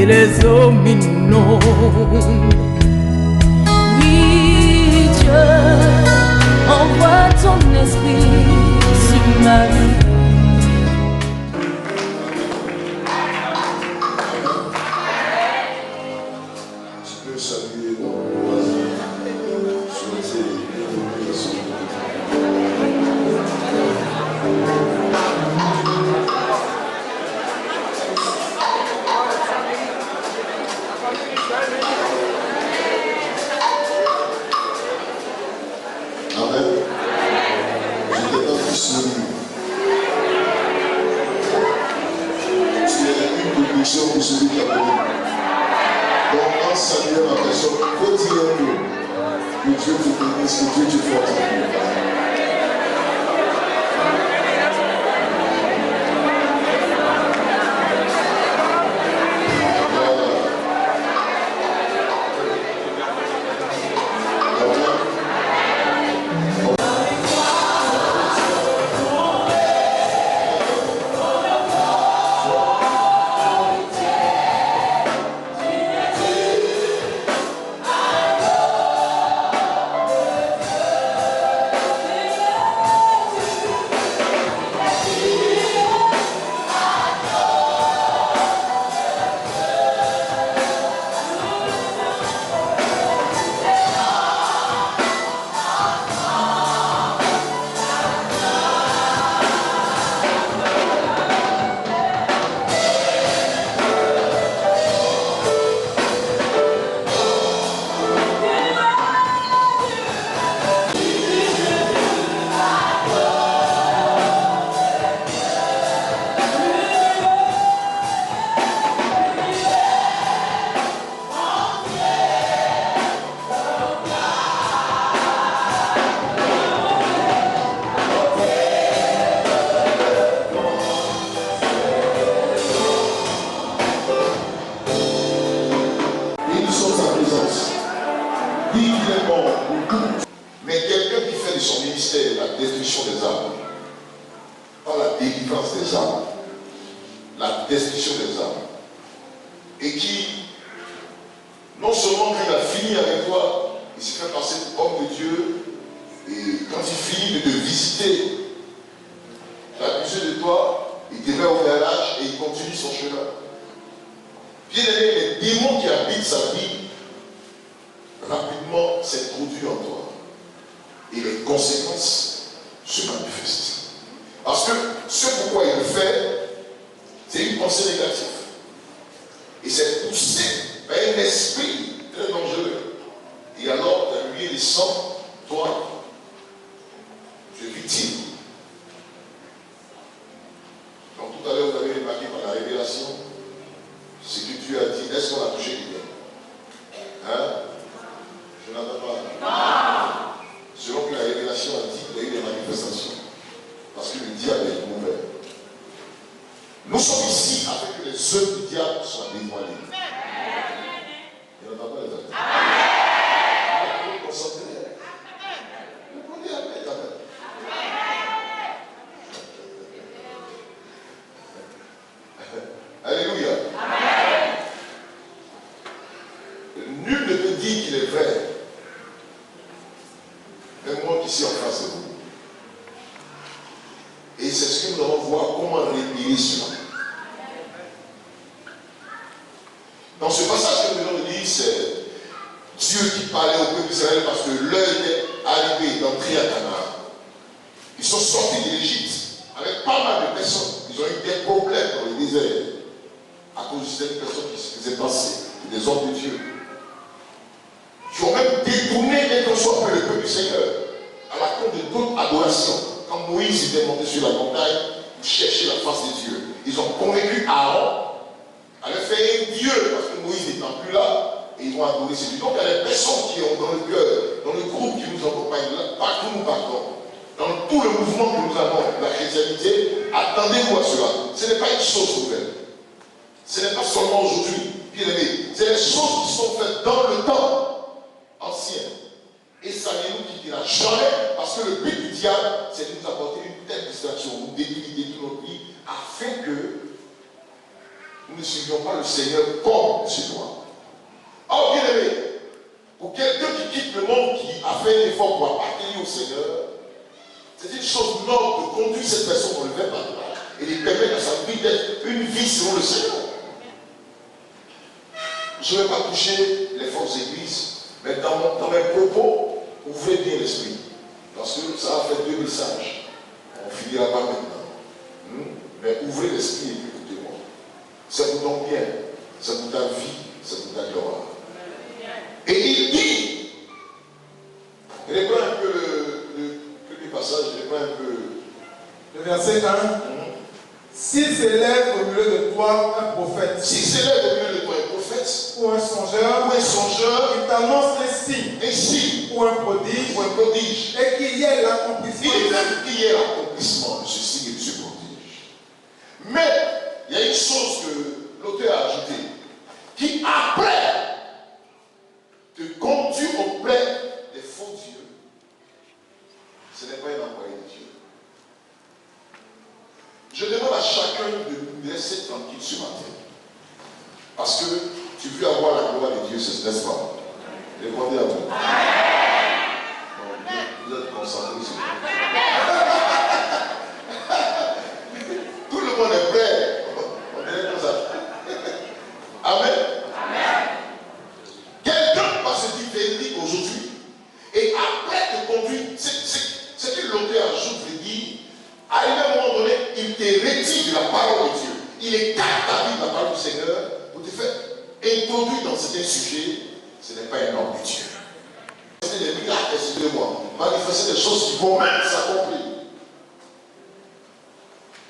et les eaux m'inondent. Oui, Dieu, envoie ton esprit sur ma vie. Tu peux saluer ton voisin, souhaiter une son. Amen. Je t'ai pas vu sourire. Tu es une condition pour celui qui a connu. Donc, en saluant la personne, faut dire un mot. Que Dieu te bénisse, que Dieu te fortifie. Mais quelqu'un qui fait de son ministère la destruction des âmes, pas la délivrance des âmes, la destruction des âmes, et qui, non seulement quand il a fini avec toi, il se fait passer pour homme de Dieu, et quand il finit de te visiter, l'abuser de toi, il te met au garage et il continue son chemin. Bien aimé, les démons qui habitent sa vie, rapidement s'introduisent en toi. Et les conséquences se manifestent. Parce que ce pourquoi il le fait, c'est une pensée négative. Et c'est poussé par un esprit très dangereux. Et alors, ta nuit descend, toi, tu es victime. Donc tout à l'heure, vous avez remarqué par la révélation, ce que Dieu a dit, est-ce qu'on a touché quelqu'un? Hein? Je n'entends pas. Non. Selon que la révélation a dit, il y a eu des manifestations. Parce que le diable est mauvais. Nous sommes ici afin que les œuvres du diable soient dévoilées. Je n'entends pas les autres. Vous vous concentrez. Répondez Amen. Alléluia. Amen. Nul ne peut dire qu'il est vrai. Même moi qui suis en face de vous. Et c'est ce que nous allons voir comment réparer cela. Dans ce passage que nous allons lire, c'est Dieu qui parlait au peuple d'Israël parce que l'heure était arrivée d'entrer à Canaan. Ils sont sortis d'Égypte avec pas mal de personnes. Ils ont eu des problèmes dans le désert à cause de certaines personnes qui se faisaient passer, des hommes de Dieu, qui ont même détourné quelque soit le peuple du Seigneur à la compte de d'autres adorations. Quand Moïse était monté sur la montagne, il cherchait la face de Dieu. Ils ont convaincu Aaron à le faire un Dieu, parce que Moïse n'étant plus là, et ils vont adorer ces dieux. Donc il y a des personnes qui ont dans le cœur, dans le groupe qui nous accompagne, partout nous partons, dans tout le mouvement que nous avons, la chrétienté, attendez-vous à cela. Ce n'est pas une chose nouvelle. Ce n'est pas seulement aujourd'hui, bien aimé. C'est les choses qui sont faites dans le temps ancien. Et ça ne nous quittera jamais, parce que le but du diable, c'est de nous apporter une telle distraction, nous détruire notre vie, afin que nous ne suivions pas le Seigneur comme chez toi. Or, bien aimé, pour quelqu'un qui quitte le monde, qui a fait un effort pour appartenir au Seigneur, c'est une chose noble de conduire cette personne dans le verbe et lui permettre à sa vie d'être une vie selon le Seigneur. Je ne vais pas toucher les fausses églises, mais dans mes propos, ouvrez bien l'esprit. Parce que ça a fait 2 messages. On ne finira pas maintenant. Mais ouvrez l'esprit et écoutez-moi. C'est pour ton bien, c'est pour ta vie, c'est pour ta gloire. Et il dit, reprends un peu le premier passage, reprends un peu. Le verset 1. S'il s'élève au milieu de toi un prophète, S'il s'élève au milieu de toi un prophète, ou un songeur, il t'annonce un signe, ou un prodige, et qu'il y ait l'accomplissement. Il veut qu'il y ait l'accomplissement de ce signe et de ce prodige. Mais il y a une chose que l'auteur a ajoutée, qui après te conduit auprès des faux dieux. Ce n'est pas un envoyé de Dieu. Je demande à chacun de nous laisser tranquille ce matin. Parce que tu veux avoir la gloire de Dieu, n'est-ce pas? Répondez à vous. Vous êtes concentrés sur moi. Tout le monde est prêt. On dirait comme ça. Amen. Quelqu'un va se dire véridique aujourd'hui. Et après te conduire, ce que l'auteur ajoute, il dit, à un moment donné, il te retire de la parole de Dieu. Il écarte ta vie de la parole du Seigneur pour te faire introduire dans certains sujets. Ce n'est pas un homme de Dieu. C'est des miracles, excusez-moi. Manifester des choses qui vont même s'accomplir.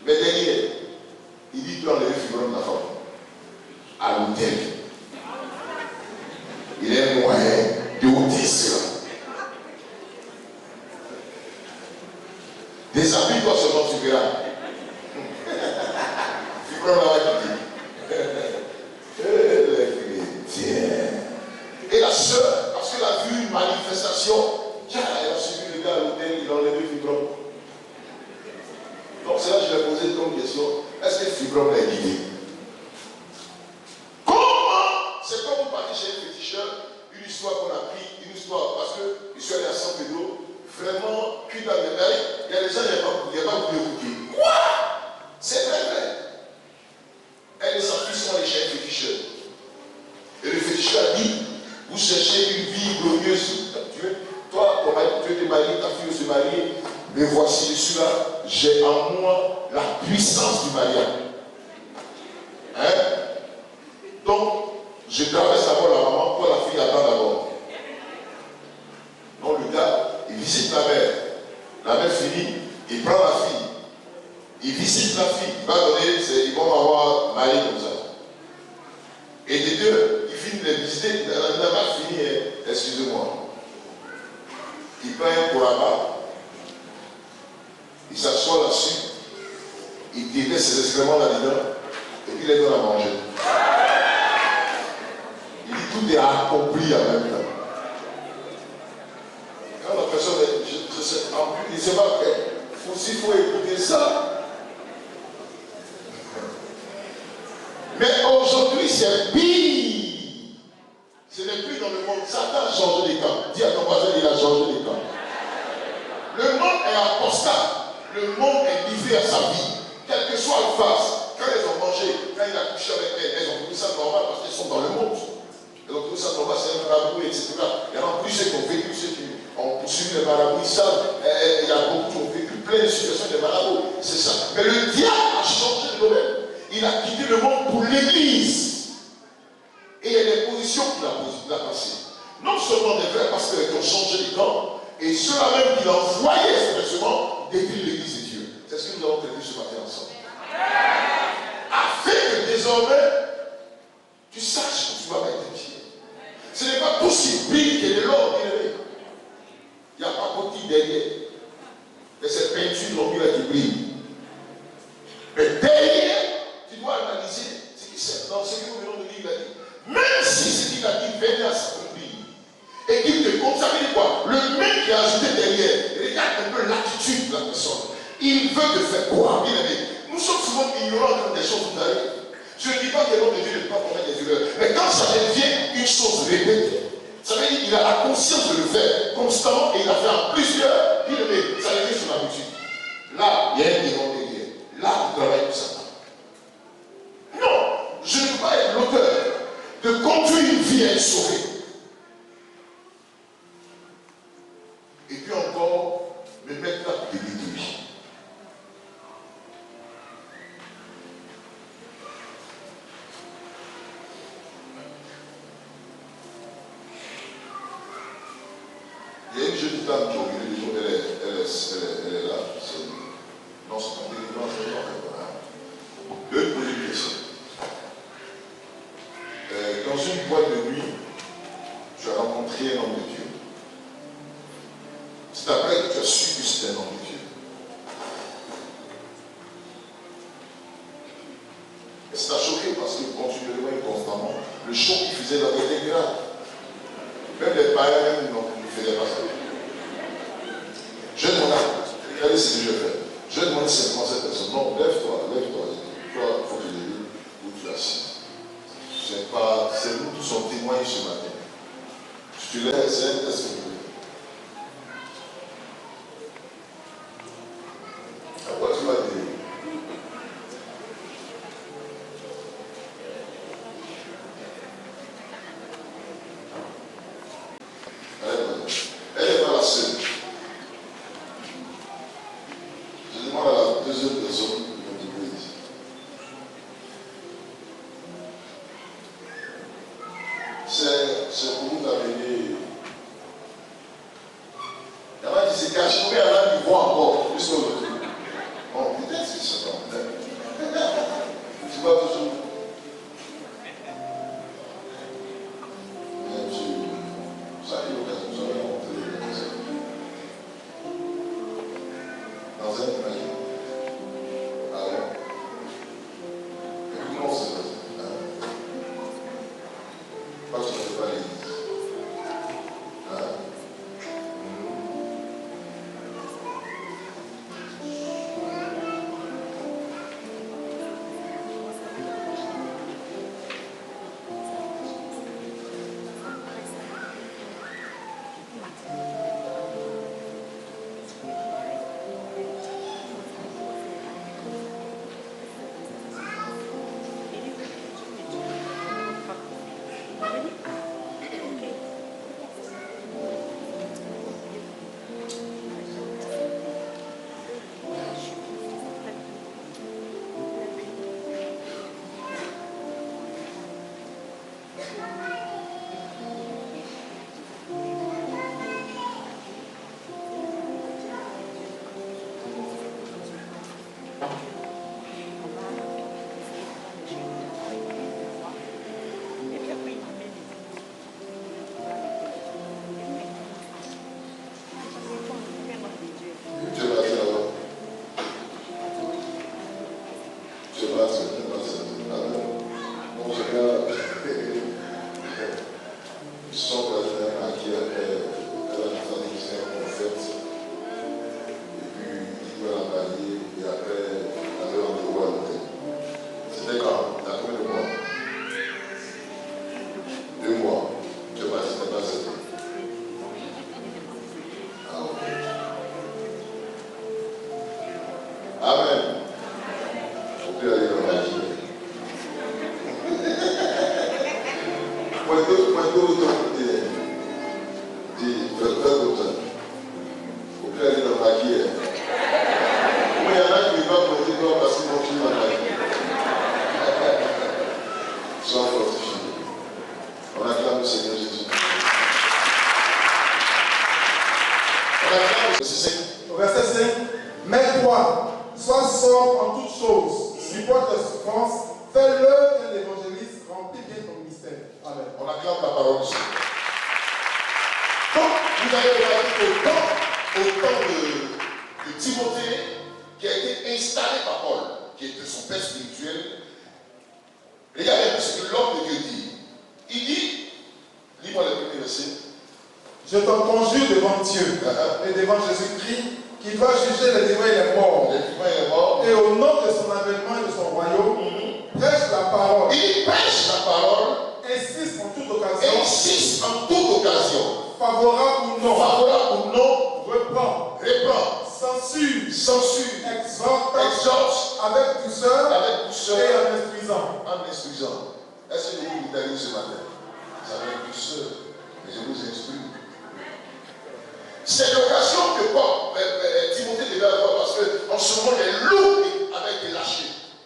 Mais derrière, il dit prends les fibrons de la femme à l'hôtel. Il est un moyen de ôter cela. Déshabille-toi seulement, tu verras. Fibron va quitter. Et la sœur, parce qu'elle a vu une manifestation, elle a suivi le gars à l'hôtel, il a enlevé le fibron. Donc c'est là que je lui ai posé comme question, est-ce que le fibron l'a guidé? Comment? C'est comme vous partez chez un féticheur, une histoire qu'on a pris, une histoire, parce que je suis allé à San Pedro, vraiment, puis dans les mails, il y a des gens qui n'ont pas voulu écouter. Quoi? C'est vrai. Elle et sa fille sont allés chez un féticheur. Et le féticheur a dit, vous cherchez une vie glorieuse. Toi, tu es marié, ta fille se marie, mais voici, je suis là, j'ai en moi la puissance du mariage. Hein? Donc, je traverse d'abord la maman, toi la fille attend d'abord. Donc le gars, il visite la mère. La mère finit, il prend la fille. Il visite la fille. Il va donner, ils vont avoir marié comme ça. Et les deux, ils finissent de les visiter. Il n'a pas fini, excusez-moi. Il prend un couraba. Il s'assoit là-dessus. Il déverse ses excréments là-dedans. Et puis il les donne à manger. Il dit tout est accompli en même temps. Quand la personne est, je sais, en plus, il ne sait pas faire. S'il faut écouter ça. Mais aujourd'hui, c'est pire. Ce n'est plus dans le monde. Satan a changé les camps. Dis à ton voisin, il a changé les camps. Le monde est apostat. Le monde est livré à sa vie. Quelle que soit le face. Quand elles ont mangé, quand il a couché avec elles ont trouvé ça normal parce qu'elles sont dans le monde. Elles ont trouvé ça normal, c'est un marabout, etc. Il y en a plusieurs qui ont vécu, ceux qui ont poursuivi les marabouts, ils savent. Il y a beaucoup qui ont vécu plein de situations des marabouts. C'est ça. Mais le diable a changé de domaine. Il a quitté le monde pour l'église. Et il y a des positions qu'il a passées. Non seulement des vrais pasteurs qui ont changé de camp, et ceux-là même qu'il a envoyé expressément détruire l'église de Dieu. C'est ce que nous avons traité ce matin ensemble. Afin que désormais, tu saches où tu vas mettre tes pieds. Ce n'est pas possible que de l'or, il n'y a pas petit derrière. Mais cette peinture l'ont mis là qui brille. Mais derrière, tu dois analyser ce qui c'est dans ce que nous venons de dire. Il a dit. Même si ce qu'il a dit venait à s'accomplir et qu'il te contamine quoi, le mec qui a ajouté derrière, regarde un peu l'attitude de la personne. Il veut te faire croire, bien aimé. Nous sommes souvent ignorants quand des choses nous arrivent. Je ne dis pas que l'homme de Dieu ne peut pas commettre des erreurs. Mais quand ça devient une chose répétée, ça veut dire qu'il a la conscience de le faire constamment et il a fait en plusieurs. Il le met, ça devient son habitude. Là, il y a un démon derrière. Là, il travaille pour Satan. Non, je ne peux pas être l'auteur de conduire une vie à être sauvée. Et puis encore, me mettre là pour te détruire. Il y a une jeune femme qui est venue, elle est là. Non, c'est pas délivrance, c'est pas délivrance. Je vais te poser une question. Dans une boîte de nuit, tu as rencontré un homme de Dieu. C'est après que tu as su que c'était un homme de Dieu. Et ça t'a choqué parce que continuellement et constamment, le choc qu'il faisait dans était grave. Même les païens ne faisaient pas ça. Je demande, regardez ce que je fais. Je demande simplement à cette personne, non, lève-toi. Toi, il faut que je le dise, où tu es assis. C'est nous tous sommes témoignés ce matin. Je te laisse, c'est un test. À quoi tu vas dire? Elle n'est pas la seule. Je demande à la deuxième personne de l'église. C'est pour vous amener. Il y en a qui se cachent, mais il y en a qui voient encore, plus que l'autre. Bon, peut-être que c'est ça. Tu vois toujours. Ça a eu l'occasion, vous avez rencontré les personnes. Dans un imaginaire. Ah ouais. Et puis comment c'est passé? Parce que je ne fais pas l'église. Qui doit juger les vivants et les morts. Et au nom de son avènement et de son royaume, prêche la parole. Il prêche la parole. Insiste en toute occasion. Insiste en toute occasion. Favorable ou non. Favorable ou non. Reprend. Reprend. Censure. Censure. Exhorte. Exhorte. Avec douceur. Avec douceur. Et en instruisant. En instruisant. Est-ce que vous m'entendez ce matin? Ça va être douceur. Mais je vous instruis. C'est l'occasion que Timothée devait avoir parce qu'en ce moment, les loups avaient été lâchés.